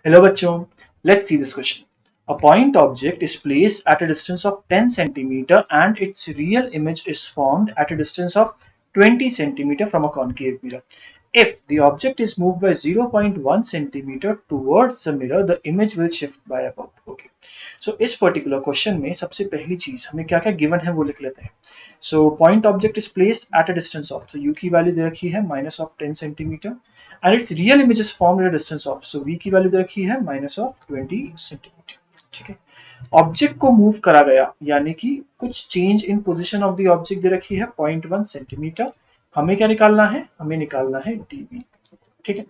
Hello bachcho, let's see this question. A point object is placed at a distance of 10 centimeter and its real image is formed at a distance of 20 centimeter from a concave mirror. If the object is moved by 0.1 centimeter towards the mirror, the image will shift by about. Okay. So इस particular question में सबसे पहली चीज हमें क्या क्या given है वो लिख लेते हैं. So point object is placed at a distance of, so u की वैल्यू दे रखी है minus of 10 centimeter and its real image is formed at a distance of, so v की वैल्यू दे रखी है minus of 20 centimeter. ठीक है. Object को move करा गया यानी कि कुछ change in position of the object दे रखी है 0.1 सेंटीमीटर. हमें क्या निकालना है, हमें निकालना है dv. ठीक है.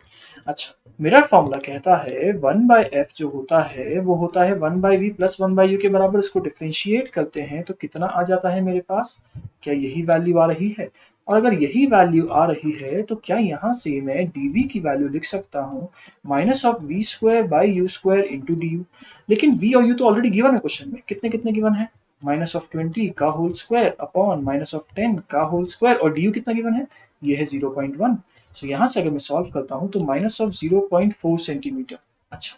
अच्छा, मिरर फॉर्मूला कहता है 1 बाय एफ जो होता है वो होता है 1 by v plus 1 by u के बराबर. इसको डिफरेंशिएट करते हैं तो कितना आ जाता है मेरे पास, क्या यही वैल्यू आ रही है? और अगर यही वैल्यू आ रही है तो क्या यहाँ से मैं dv की वैल्यू लिख सकता हूँ minus of v square by u square into d u. लेकिन v और u तो ऑलरेडी गिवन है क्वेश्चन में. कितने कितने गिवन है? माइनस ऑफ 20 का whole square upon minus of 10 का होल स्क्वायर, और डी यू कितना गिवन है? ये है 0.1. सो यहाँ से अगर मैं सॉल्व करता हूँ तो माइनस ऑफ 0.4 सेंटीमीटर. अच्छा,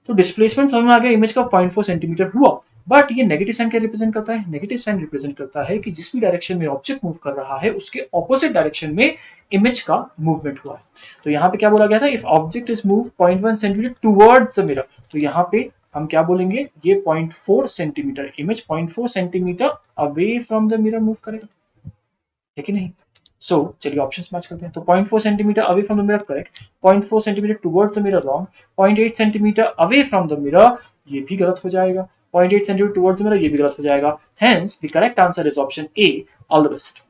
तो डिस्प्लेसमेंट समझ में आ गया, इमेज का 0.4 सेंटीमीटर हुआ. बट ये नेगेटिव साइन क्या रिप्रेजेंट करता है? नेगेटिव साइन रिप्रेजेंट करता है कि जिस भी डायरेक्शन में ऑब्जेक्ट मूव कर रहा है उसके ऑपोजिट डायरेक्शन में इमेज का मूवमेंट हुआ है. तो यहाँ पे क्या बोला गया था? If object is move 0.1 centimetre towards the mirror, तो यहाँ पे हम क्या बोलेंगे? ये 0.4 centimetre, image 0.4 centimetre away from the mirror move करेगा, है कि नहीं? सो चलिए ऑप्शंस मैच करते हैं. तो 0.4 centimetre away from the mirror correct, 0.4 centimetre towards the mirror wrong, 0.8 centimetre away from the mirror ये भी गलत हो जाएगा, 0.8 सेंटीमीटर टुवर्ड्स द मिरर ये भी गलत हो जाएगा. Hence the correct answer is option A. All the best.